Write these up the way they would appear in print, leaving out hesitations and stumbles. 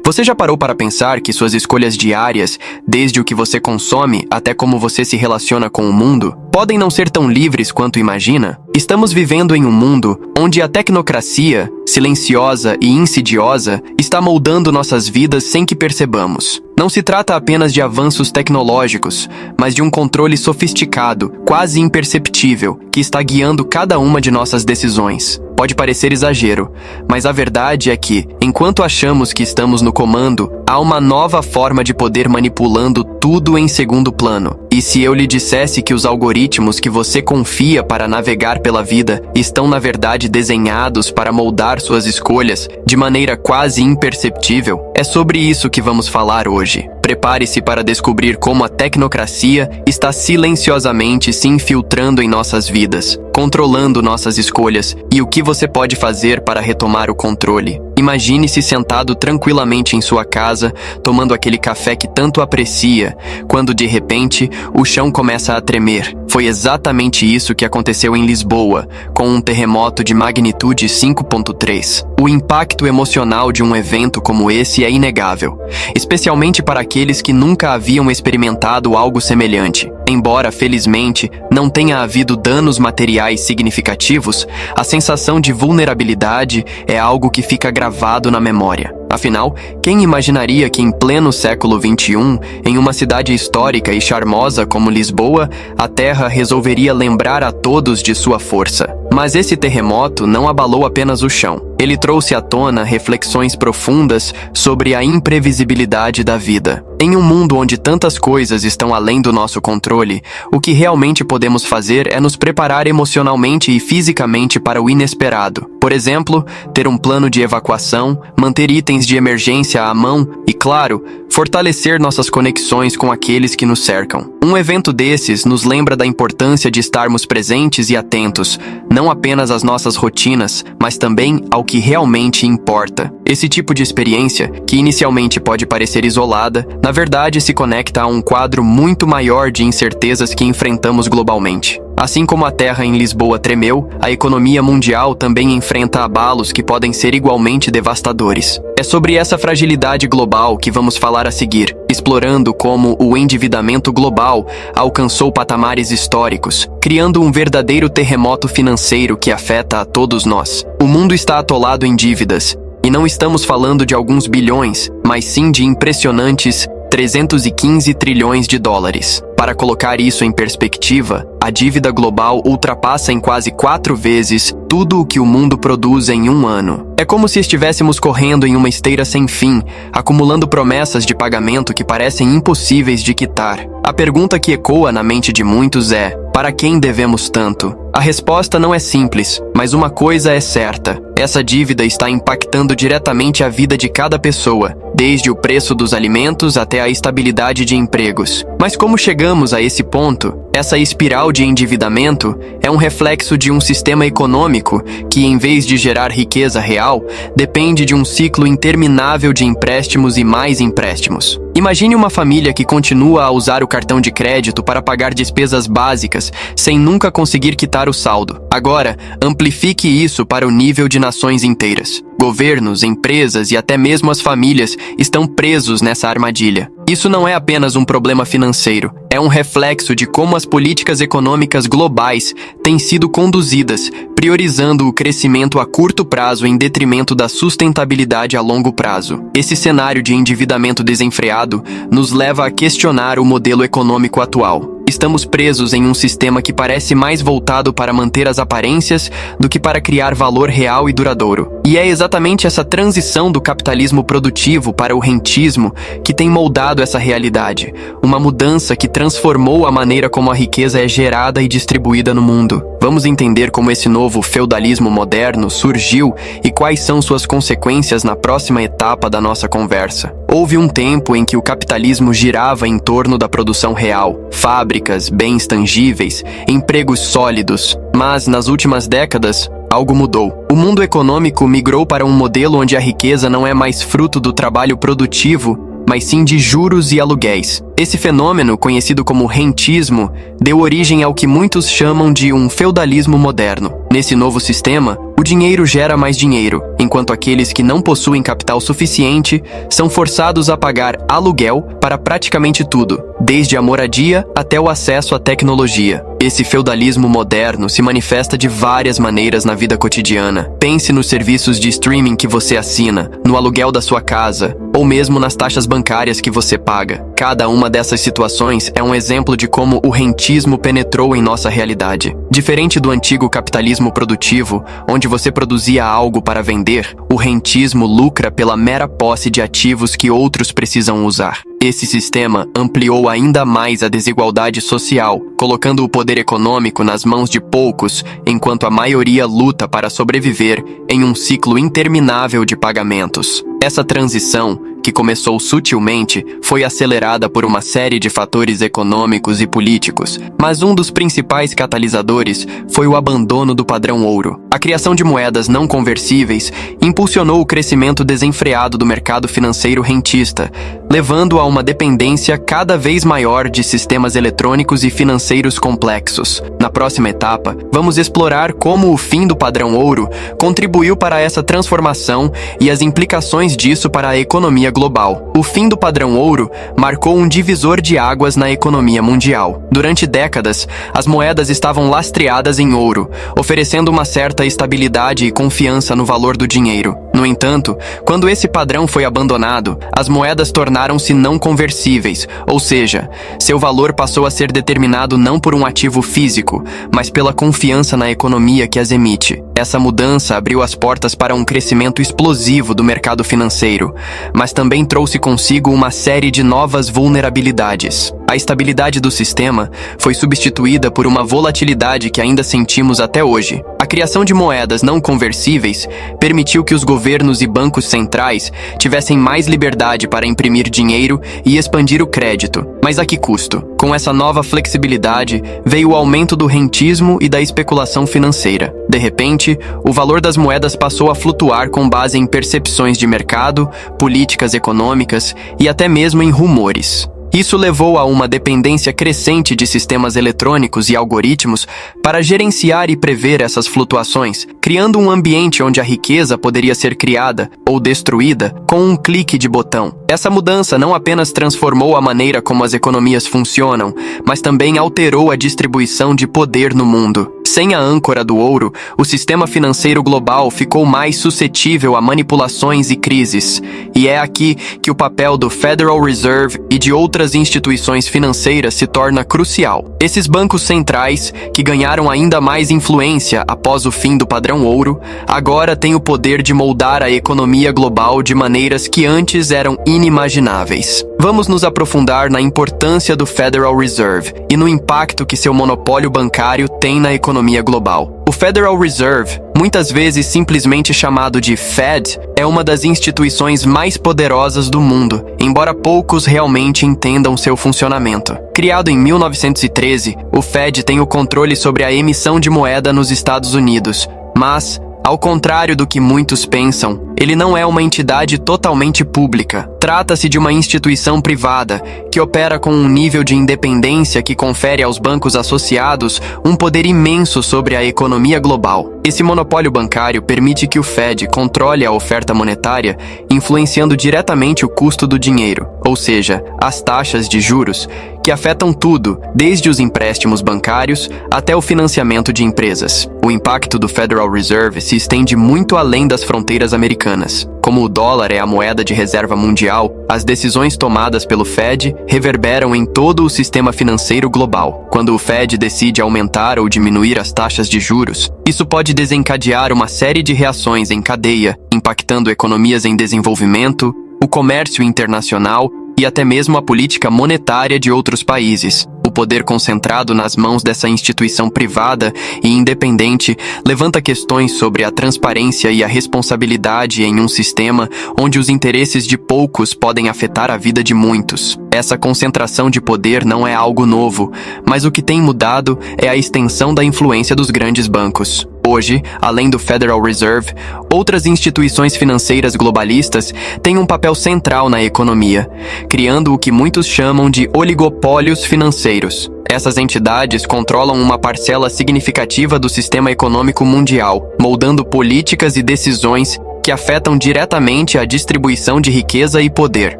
Você já parou para pensar que suas escolhas diárias, desde o que você consome até como você se relaciona com o mundo, podem não ser tão livres quanto imagina? Estamos vivendo em um mundo onde a tecnocracia, silenciosa e insidiosa, está moldando nossas vidas sem que percebamos. Não se trata apenas de avanços tecnológicos, mas de um controle sofisticado, quase imperceptível, que está guiando cada uma de nossas decisões. Pode parecer exagero, mas a verdade é que, enquanto achamos que estamos no comando, há uma nova forma de poder manipulando tudo em segundo plano. E se eu lhe dissesse que os algoritmos que você confia para navegar pela vida estão na verdade desenhados para moldar suas escolhas de maneira quase imperceptível, é sobre isso que vamos falar hoje. Prepare-se para descobrir como a tecnocracia está silenciosamente se infiltrando em nossas vidas, controlando nossas escolhas e o que você pode fazer para retomar o controle. Imagine-se sentado tranquilamente em sua casa, tomando aquele café que tanto aprecia, quando de repente o chão começa a tremer. Foi exatamente isso que aconteceu em Lisboa, com um terremoto de magnitude 5.3. O impacto emocional de um evento como esse é inegável, especialmente para aqueles que nunca haviam experimentado algo semelhante. Embora, felizmente, não tenha havido danos materiais significativos, a sensação de vulnerabilidade é algo que fica gravado na memória. Afinal, quem imaginaria que em pleno século XXI, em uma cidade histórica e charmosa como Lisboa, a Terra resolveria lembrar a todos de sua força? Mas esse terremoto não abalou apenas o chão. Ele trouxe à tona reflexões profundas sobre a imprevisibilidade da vida. Em um mundo onde tantas coisas estão além do nosso controle, o que realmente podemos fazer é nos preparar emocionalmente e fisicamente para o inesperado. Por exemplo, ter um plano de evacuação, manter itens de emergência à mão e, claro, fortalecer nossas conexões com aqueles que nos cercam. Um evento desses nos lembra da importância de estarmos presentes e atentos, não apenas às nossas rotinas, mas também ao que realmente importa. Esse tipo de experiência, que inicialmente pode parecer isolada, na verdade se conecta a um quadro muito maior de incertezas que enfrentamos globalmente. Assim como a Terra em Lisboa tremeu, a economia mundial também enfrenta abalos que podem ser igualmente devastadores. É sobre essa fragilidade global que vamos falar a seguir, explorando como o endividamento global alcançou patamares históricos, criando um verdadeiro terremoto financeiro que afeta a todos nós. O mundo está atolado em dívidas, e não estamos falando de alguns bilhões, mas sim de impressionantes 315 trilhões de dólares. Para colocar isso em perspectiva, a dívida global ultrapassa em quase 4 vezes tudo o que o mundo produz em um ano. É como se estivéssemos correndo em uma esteira sem fim, acumulando promessas de pagamento que parecem impossíveis de quitar. A pergunta que ecoa na mente de muitos é: para quem devemos tanto? A resposta não é simples, mas uma coisa é certa: essa dívida está impactando diretamente a vida de cada pessoa, desde o preço dos alimentos até a estabilidade de empregos. Mas como chegamos a esse ponto? Essa espiral de endividamento é um reflexo de um sistema econômico que, em vez de gerar riqueza real, depende de um ciclo interminável de empréstimos e mais empréstimos. Imagine uma família que continua a usar o cartão de crédito para pagar despesas básicas, sem nunca conseguir quitar o saldo. Agora, amplifique isso para o nível de nações inteiras. Governos, empresas e até mesmo as famílias estão presos nessa armadilha. Isso não é apenas um problema financeiro, é um reflexo de como as políticas econômicas globais têm sido conduzidas, priorizando o crescimento a curto prazo em detrimento da sustentabilidade a longo prazo. Esse cenário de endividamento desenfreado nos leva a questionar o modelo econômico atual. Estamos presos em um sistema que parece mais voltado para manter as aparências do que para criar valor real e duradouro. E é exatamente essa transição do capitalismo produtivo para o rentismo que tem moldado essa realidade, uma mudança que transformou a maneira como a riqueza é gerada e distribuída no mundo. Vamos entender como esse novo feudalismo moderno surgiu e quais são suas consequências na próxima etapa da nossa conversa. Houve um tempo em que o capitalismo girava em torno da produção real, fábricas, bens tangíveis, empregos sólidos, mas nas últimas décadas, algo mudou. O mundo econômico migrou para um modelo onde a riqueza não é mais fruto do trabalho produtivo, mas sim de juros e aluguéis. Esse fenômeno, conhecido como rentismo, deu origem ao que muitos chamam de um feudalismo moderno. Nesse novo sistema, o dinheiro gera mais dinheiro, enquanto aqueles que não possuem capital suficiente são forçados a pagar aluguel para praticamente tudo, desde a moradia até o acesso à tecnologia. Esse feudalismo moderno se manifesta de várias maneiras na vida cotidiana. Pense nos serviços de streaming que você assina, no aluguel da sua casa, ou mesmo nas taxas bancárias que você paga. Cada uma dessas situações é um exemplo de como o rentismo penetrou em nossa realidade. Diferente do antigo capitalismo produtivo, onde você produzia algo para vender, o rentismo lucra pela mera posse de ativos que outros precisam usar. Esse sistema ampliou ainda mais a desigualdade social, colocando o poder econômico nas mãos de poucos, enquanto a maioria luta para sobreviver em um ciclo interminável de pagamentos. Essa transição, que começou sutilmente, foi acelerada por uma série de fatores econômicos e políticos, mas um dos principais catalisadores foi o abandono do padrão ouro. A criação de moedas não conversíveis impulsionou o crescimento desenfreado do mercado financeiro rentista, levando a uma dependência cada vez maior de sistemas eletrônicos e financeiros complexos. Na próxima etapa, vamos explorar como o fim do padrão ouro contribuiu para essa transformação e as implicações disso para a economia global. O fim do padrão ouro marcou um divisor de águas na economia mundial. Durante décadas, as moedas estavam lastreadas em ouro, oferecendo uma certa estabilidade e confiança no valor do dinheiro. No entanto, quando esse padrão foi abandonado, as moedas tornaram-se não conversíveis, ou seja, seu valor passou a ser determinado não por um ativo físico, mas pela confiança na economia que as emite. Essa mudança abriu as portas para um crescimento explosivo do mercado financeiro, mas também trouxe consigo uma série de novas vulnerabilidades. A estabilidade do sistema foi substituída por uma volatilidade que ainda sentimos até hoje. A criação de moedas não conversíveis permitiu que os governos e bancos centrais tivessem mais liberdade para imprimir dinheiro e expandir o crédito. Mas a que custo? Com essa nova flexibilidade, veio o aumento do rentismo e da especulação financeira. De repente, o valor das moedas passou a flutuar com base em percepções de mercado, políticas econômicas e até mesmo em rumores. Isso levou a uma dependência crescente de sistemas eletrônicos e algoritmos para gerenciar e prever essas flutuações, criando um ambiente onde a riqueza poderia ser criada ou destruída com um clique de botão. Essa mudança não apenas transformou a maneira como as economias funcionam, mas também alterou a distribuição de poder no mundo. Sem a âncora do ouro, o sistema financeiro global ficou mais suscetível a manipulações e crises. E é aqui que o papel do Federal Reserve e de outras instituições financeiras se torna crucial. Esses bancos centrais, que ganharam ainda mais influência após o fim do padrão ouro, agora têm o poder de moldar a economia global de maneiras que antes eram inimagináveis. Vamos nos aprofundar na importância do Federal Reserve e no impacto que seu monopólio bancário tem na economia global. O Federal Reserve, muitas vezes simplesmente chamado de Fed, é uma das instituições mais poderosas do mundo, embora poucos realmente entendam seu funcionamento. Criado em 1913, o Fed tem o controle sobre a emissão de moeda nos Estados Unidos, mas, ao contrário do que muitos pensam, ele não é uma entidade totalmente pública. Trata-se de uma instituição privada, que opera com um nível de independência que confere aos bancos associados um poder imenso sobre a economia global. Esse monopólio bancário permite que o Fed controle a oferta monetária, influenciando diretamente o custo do dinheiro, ou seja, as taxas de juros, que afetam tudo, desde os empréstimos bancários até o financiamento de empresas. O impacto do Federal Reserve se estende muito além das fronteiras americanas. Como o dólar é a moeda de reserva mundial, as decisões tomadas pelo Fed reverberam em todo o sistema financeiro global. Quando o Fed decide aumentar ou diminuir as taxas de juros, isso pode desencadear uma série de reações em cadeia, impactando economias em desenvolvimento, o comércio internacional e até mesmo a política monetária de outros países. O poder concentrado nas mãos dessa instituição privada e independente levanta questões sobre a transparência e a responsabilidade em um sistema onde os interesses de poucos podem afetar a vida de muitos. Essa concentração de poder não é algo novo, mas o que tem mudado é a extensão da influência dos grandes bancos. Hoje, além do Federal Reserve, outras instituições financeiras globalistas têm um papel central na economia, criando o que muitos chamam de oligopólios financeiros. Essas entidades controlam uma parcela significativa do sistema econômico mundial, moldando políticas e decisões que afetam diretamente a distribuição de riqueza e poder.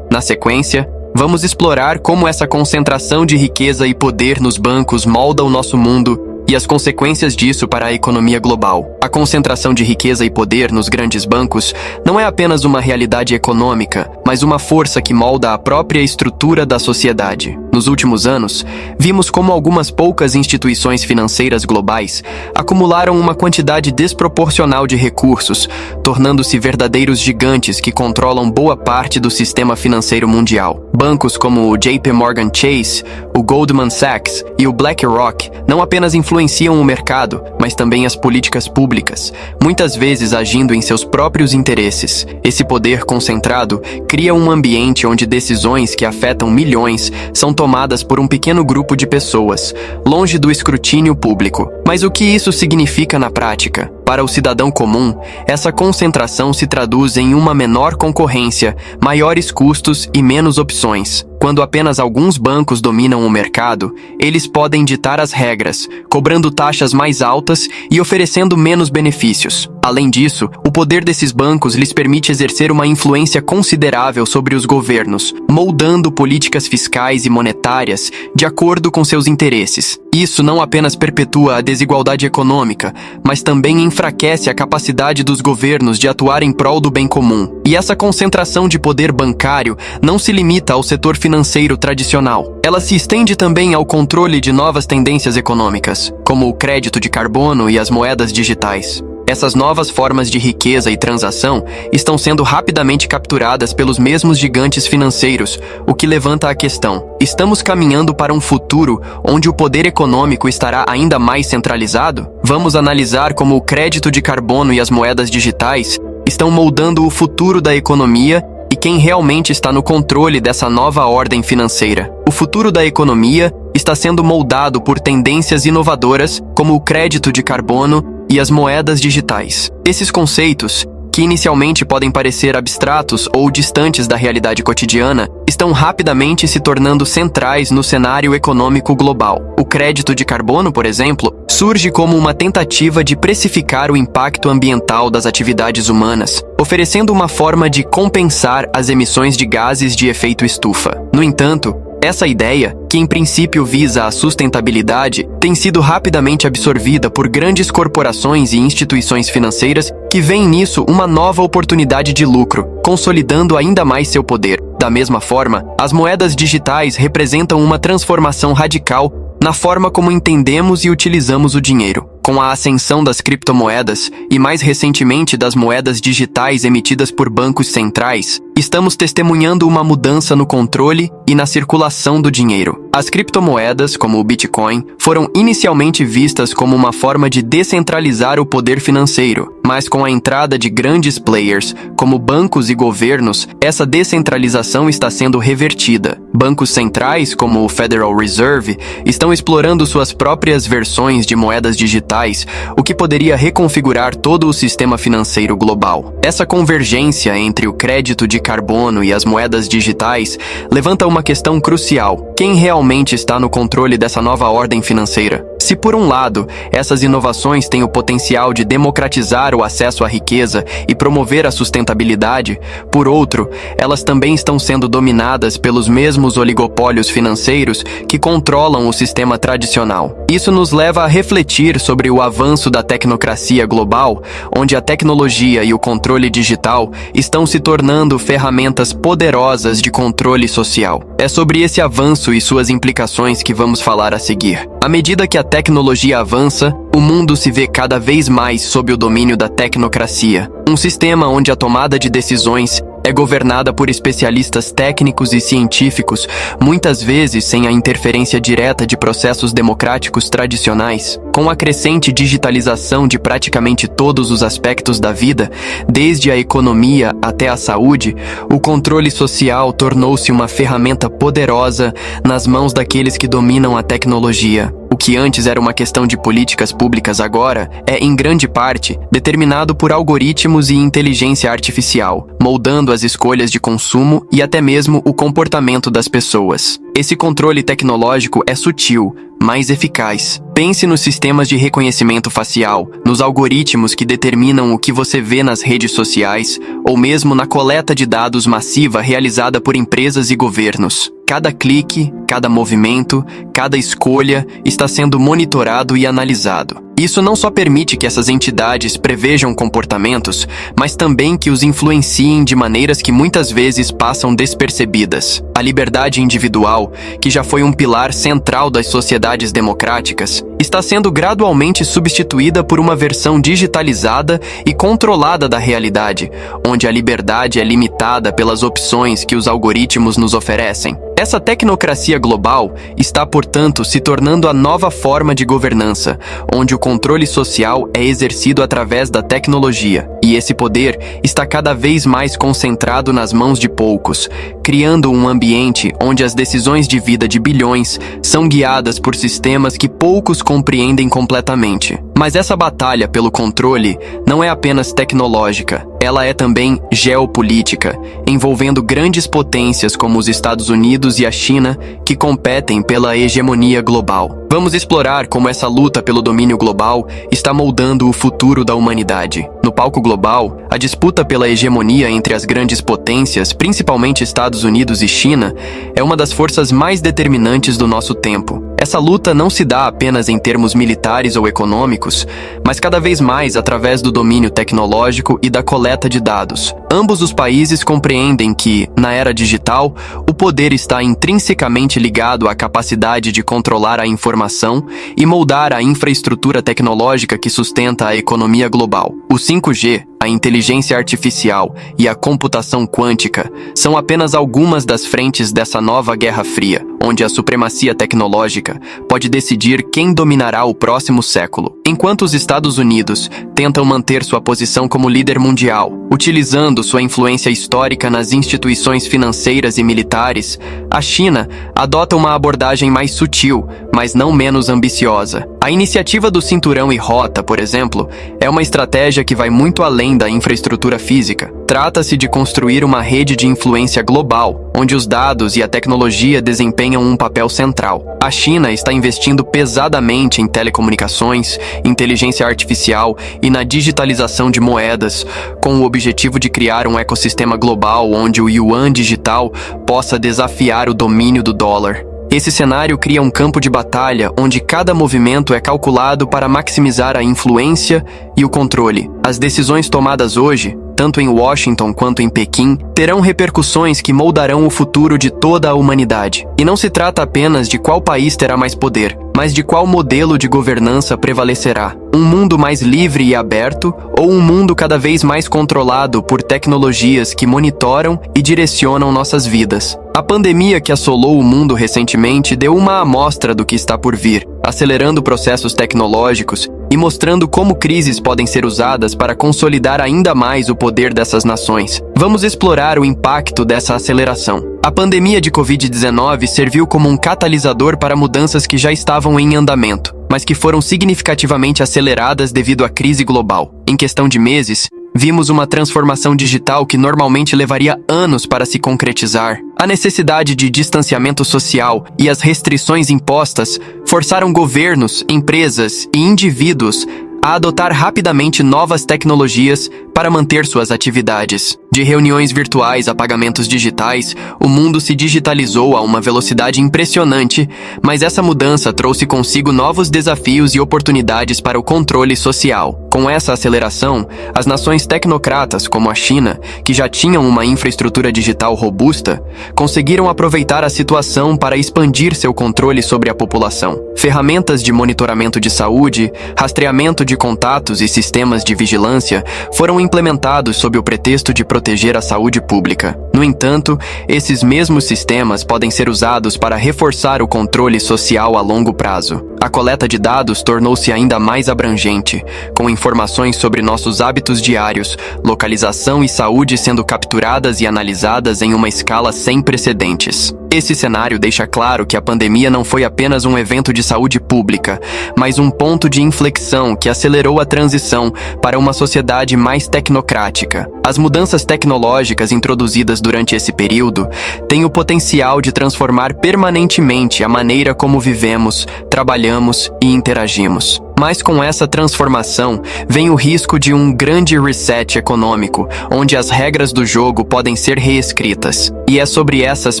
Na sequência, vamos explorar como essa concentração de riqueza e poder nos bancos molda o nosso mundo e as consequências disso para a economia global. A concentração de riqueza e poder nos grandes bancos não é apenas uma realidade econômica, mas uma força que molda a própria estrutura da sociedade. Nos últimos anos, vimos como algumas poucas instituições financeiras globais acumularam uma quantidade desproporcional de recursos, tornando-se verdadeiros gigantes que controlam boa parte do sistema financeiro mundial. Bancos como o JP Morgan Chase, o Goldman Sachs e o BlackRock não apenas influenciam o mercado, mas também as políticas públicas, muitas vezes agindo em seus próprios interesses. Esse poder concentrado cria um ambiente onde decisões que afetam milhões são tomadas por um pequeno grupo de pessoas, longe do escrutínio público. Mas o que isso significa na prática? Para o cidadão comum, essa concentração se traduz em uma menor concorrência, maiores custos e menos opções. Quando apenas alguns bancos dominam o mercado, eles podem ditar as regras, cobrando taxas mais altas e oferecendo menos benefícios. Além disso, o poder desses bancos lhes permite exercer uma influência considerável sobre os governos, moldando políticas fiscais e monetárias de acordo com seus interesses. Isso não apenas perpetua a desigualdade econômica, mas também enfraquece a capacidade dos governos de atuar em prol do bem comum. E essa concentração de poder bancário não se limita ao setor financeiro tradicional. Ela se estende também ao controle de novas tendências econômicas, como o crédito de carbono e as moedas digitais. Essas novas formas de riqueza e transação estão sendo rapidamente capturadas pelos mesmos gigantes financeiros, o que levanta a questão: estamos caminhando para um futuro onde o poder econômico estará ainda mais centralizado? Vamos analisar como o crédito de carbono e as moedas digitais estão moldando o futuro da economia e quem realmente está no controle dessa nova ordem financeira. O futuro da economia está sendo moldado por tendências inovadoras como o crédito de carbono e as moedas digitais. Esses conceitos, que inicialmente podem parecer abstratos ou distantes da realidade cotidiana, estão rapidamente se tornando centrais no cenário econômico global. O crédito de carbono, por exemplo, surge como uma tentativa de precificar o impacto ambiental das atividades humanas, oferecendo uma forma de compensar as emissões de gases de efeito estufa. No entanto, essa ideia, que em princípio visa a sustentabilidade, tem sido rapidamente absorvida por grandes corporações e instituições financeiras que veem nisso uma nova oportunidade de lucro, consolidando ainda mais seu poder. Da mesma forma, as moedas digitais representam uma transformação radical na forma como entendemos e utilizamos o dinheiro. Com a ascensão das criptomoedas e mais recentemente das moedas digitais emitidas por bancos centrais, estamos testemunhando uma mudança no controle e na circulação do dinheiro. As criptomoedas, como o Bitcoin, foram inicialmente vistas como uma forma de descentralizar o poder financeiro, mas com a entrada de grandes players, como bancos e governos, essa descentralização está sendo revertida. Bancos centrais, como o Federal Reserve, estão explorando suas próprias versões de moedas digitais, o que poderia reconfigurar todo o sistema financeiro global. Essa convergência entre o crédito de carbono e as moedas digitais levanta uma questão crucial: quem realmente está no controle dessa nova ordem financeira? Se por um lado, essas inovações têm o potencial de democratizar o acesso à riqueza e promover a sustentabilidade, por outro, elas também estão sendo dominadas pelos mesmos oligopólios financeiros que controlam o sistema tradicional. Isso nos leva a refletir sobre o avanço da tecnocracia global, onde a tecnologia e o controle digital estão se tornando ferramentas poderosas de controle social. É sobre esse avanço e suas implicações que vamos falar a seguir. À medida que a tecnologia avança, o mundo se vê cada vez mais sob o domínio da tecnocracia, um sistema onde a tomada de decisões é governada por especialistas técnicos e científicos, muitas vezes sem a interferência direta de processos democráticos tradicionais. Com a crescente digitalização de praticamente todos os aspectos da vida, desde a economia até a saúde, o controle social tornou-se uma ferramenta poderosa nas mãos daqueles que dominam a tecnologia. O que antes era uma questão de políticas públicas agora é, em grande parte, determinado por algoritmos e inteligência artificial, moldando as escolhas de consumo e até mesmo o comportamento das pessoas. Esse controle tecnológico é sutil, mais eficaz. Pense nos sistemas de reconhecimento facial, nos algoritmos que determinam o que você vê nas redes sociais, ou mesmo na coleta de dados massiva realizada por empresas e governos. Cada clique, cada movimento, cada escolha está sendo monitorado e analisado. Isso não só permite que essas entidades prevejam comportamentos, mas também que os influenciem de maneiras que muitas vezes passam despercebidas. A liberdade individual, que já foi um pilar central das sociedades democráticas, está sendo gradualmente substituída por uma versão digitalizada e controlada da realidade, onde a liberdade é limitada pelas opções que os algoritmos nos oferecem. Essa tecnocracia global está, portanto, se tornando a nova forma de governança, onde o controle social é exercido através da tecnologia, e esse poder está cada vez mais concentrado nas mãos de poucos, criando um ambiente onde as decisões de vida de bilhões são guiadas por sistemas que poucos compreendem completamente. Mas essa batalha pelo controle não é apenas tecnológica, ela é também geopolítica, envolvendo grandes potências como os Estados Unidos e a China, que competem pela hegemonia global. Vamos explorar como essa luta pelo domínio global está moldando o futuro da humanidade. No palco global, a disputa pela hegemonia entre as grandes potências, principalmente Estados Unidos e China, é uma das forças mais determinantes do nosso tempo. Essa luta não se dá apenas em termos militares ou econômicos, mas cada vez mais através do domínio tecnológico e da coleta de dados. Ambos os países compreendem que, na era digital, o poder está intrinsecamente ligado à capacidade de controlar a informação e moldar a infraestrutura tecnológica que sustenta a economia global. O 5G, a inteligência artificial e a computação quântica são apenas algumas das frentes dessa nova Guerra Fria, onde a supremacia tecnológica pode decidir quem dominará o próximo século. Enquanto os Estados Unidos tentam manter sua posição como líder mundial, utilizando sua influência histórica nas instituições financeiras e militares, a China adota uma abordagem mais sutil, mas não menos ambiciosa. A iniciativa do Cinturão e Rota, por exemplo, é uma estratégia que vai muito além da infraestrutura física. Trata-se de construir uma rede de influência global, onde os dados e a tecnologia desempenham um papel central. A China está investindo pesadamente em telecomunicações, inteligência artificial e na digitalização de moedas, com o objetivo de criar um ecossistema global onde o yuan digital possa desafiar o domínio do dólar. Esse cenário cria um campo de batalha onde cada movimento é calculado para maximizar a influência e o controle. As decisões tomadas hoje, tanto em Washington quanto em Pequim, terão repercussões que moldarão o futuro de toda a humanidade. E não se trata apenas de qual país terá mais poder, mas de qual modelo de governança prevalecerá. Um mundo mais livre e aberto ou um mundo cada vez mais controlado por tecnologias que monitoram e direcionam nossas vidas. A pandemia que assolou o mundo recentemente deu uma amostra do que está por vir, acelerando processos tecnológicos e mostrando como crises podem ser usadas para consolidar ainda mais o poder dessas nações. Vamos explorar o impacto dessa aceleração. A pandemia de Covid-19 serviu como um catalisador para mudanças que já estavam em andamento, mas que foram significativamente aceleradas devido à crise global. Em questão de meses, vimos uma transformação digital que normalmente levaria anos para se concretizar. A necessidade de distanciamento social e as restrições impostas forçaram governos, empresas e indivíduos a adotar rapidamente novas tecnologias para manter suas atividades. De reuniões virtuais a pagamentos digitais, o mundo se digitalizou a uma velocidade impressionante, mas essa mudança trouxe consigo novos desafios e oportunidades para o controle social. Com essa aceleração, as nações tecnocratas, como a China, que já tinham uma infraestrutura digital robusta, conseguiram aproveitar a situação para expandir seu controle sobre a população. Ferramentas de monitoramento de saúde, rastreamento de contatos e sistemas de vigilância foram implementados sob o pretexto de proteger a saúde pública. No No entanto, esses mesmos sistemas podem ser usados para reforçar o controle social a longo prazo. A coleta de dados tornou-se ainda mais abrangente, com informações sobre nossos hábitos diários, localização e saúde sendo capturadas e analisadas em uma escala sem precedentes. Esse cenário deixa claro que a pandemia não foi apenas um evento de saúde pública, mas um ponto de inflexão que acelerou a transição para uma sociedade mais tecnocrática. As mudanças tecnológicas introduzidas durante esse período têm o potencial de transformar permanentemente a maneira como vivemos, trabalhamos e interagimos. Mas com essa transformação, vem o risco de um grande reset econômico, onde as regras do jogo podem ser reescritas. E é sobre essas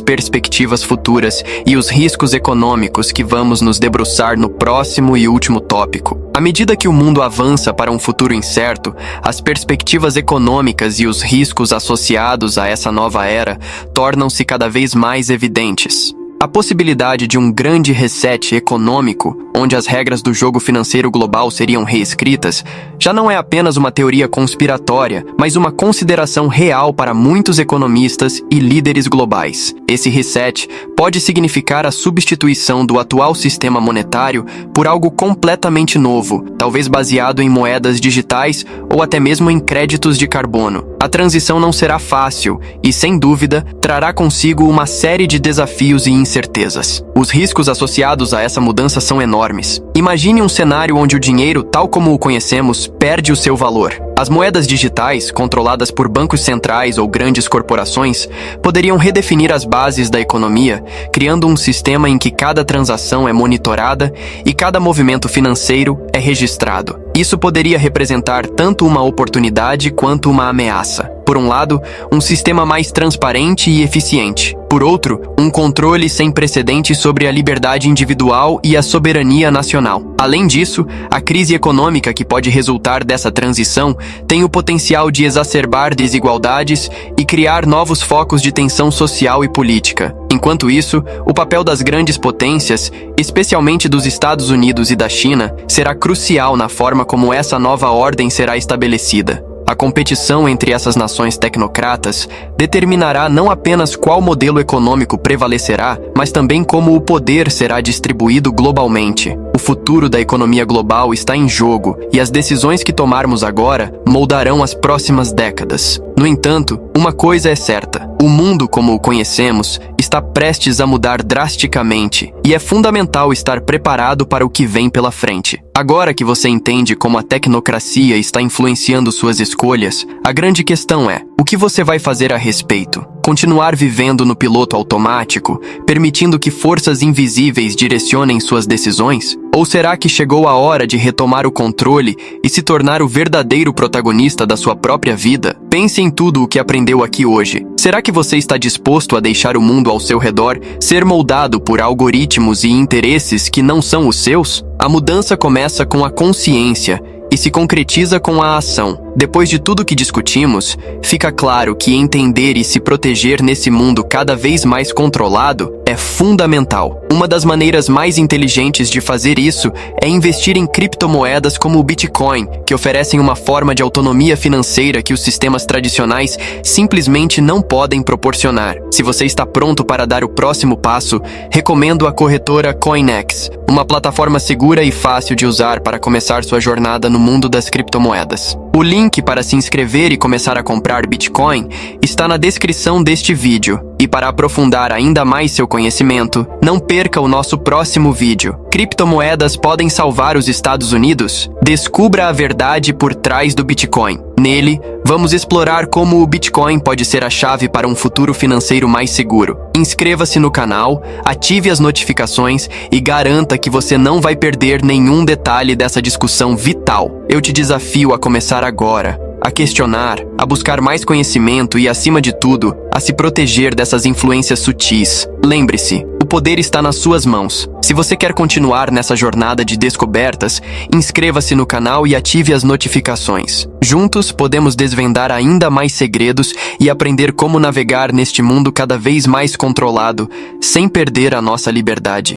perspectivas futuras e os riscos econômicos que vamos nos debruçar no próximo e último tópico. À medida que o mundo avança para um futuro incerto, as perspectivas econômicas e os riscos associados a essa nova era tornam-se cada vez mais evidentes. A possibilidade de um grande reset econômico, onde as regras do jogo financeiro global seriam reescritas, já não é apenas uma teoria conspiratória, mas uma consideração real para muitos economistas e líderes globais. Esse reset pode significar a substituição do atual sistema monetário por algo completamente novo, talvez baseado em moedas digitais ou até mesmo em créditos de carbono. A transição não será fácil e, sem dúvida, trará consigo uma série de desafios e incertezas. Os riscos associados a essa mudança são enormes. Imagine um cenário onde o dinheiro, tal como o conhecemos, perde o seu valor. As moedas digitais, controladas por bancos centrais ou grandes corporações, poderiam redefinir as bases da economia, criando um sistema em que cada transação é monitorada e cada movimento financeiro é registrado. Isso poderia representar tanto uma oportunidade quanto uma ameaça. Por um lado, um sistema mais transparente e eficiente. Por outro, um controle sem precedentes sobre a liberdade individual e a soberania nacional. Além disso, a crise econômica que pode resultar dessa transição tem o potencial de exacerbar desigualdades e criar novos focos de tensão social e política. Enquanto isso, o papel das grandes potências, especialmente dos Estados Unidos e da China, será crucial na forma como essa nova ordem será estabelecida. A competição entre essas nações tecnocratas determinará não apenas qual modelo econômico prevalecerá, mas também como o poder será distribuído globalmente. O futuro da economia global está em jogo e as decisões que tomarmos agora moldarão as próximas décadas. No entanto, uma coisa é certa: o mundo como o conhecemos está prestes a mudar drasticamente e é fundamental estar preparado para o que vem pela frente. Agora que você entende como a tecnocracia está influenciando suas escolhas, a grande questão é: o que você vai fazer a respeito? Continuar vivendo no piloto automático, permitindo que forças invisíveis direcionem suas decisões? Ou será que chegou a hora de retomar o controle e se tornar o verdadeiro protagonista da sua própria vida? Pense em tudo o que aprendeu aqui hoje. Será que você está disposto a deixar o mundo ao seu redor ser moldado por algoritmos e interesses que não são os seus? A mudança começa com a consciência e se concretiza com a ação. Depois de tudo que discutimos, fica claro que entender e se proteger nesse mundo cada vez mais controlado é fundamental. Uma das maneiras mais inteligentes de fazer isso é investir em criptomoedas como o Bitcoin, que oferecem uma forma de autonomia financeira que os sistemas tradicionais simplesmente não podem proporcionar. Se você está pronto para dar o próximo passo, recomendo a corretora Coinex, uma plataforma segura e fácil de usar para começar sua jornada no mundo das criptomoedas. O link para se inscrever e começar a comprar Bitcoin está na descrição deste vídeo. E para aprofundar ainda mais seu conhecimento, não perca o nosso próximo vídeo. Criptomoedas podem salvar os Estados Unidos? Descubra a verdade por trás do Bitcoin. Nele, vamos explorar como o Bitcoin pode ser a chave para um futuro financeiro mais seguro. Inscreva-se no canal, ative as notificações e garanta que você não vai perder nenhum detalhe dessa discussão vital. Eu te desafio a começar agora, a questionar, a buscar mais conhecimento e, acima de tudo, a se proteger dessas influências sutis. Lembre-se, o poder está nas suas mãos. Se você quer continuar nessa jornada de descobertas, inscreva-se no canal e ative as notificações. Juntos, podemos desvendar ainda mais segredos e aprender como navegar neste mundo cada vez mais controlado, sem perder a nossa liberdade.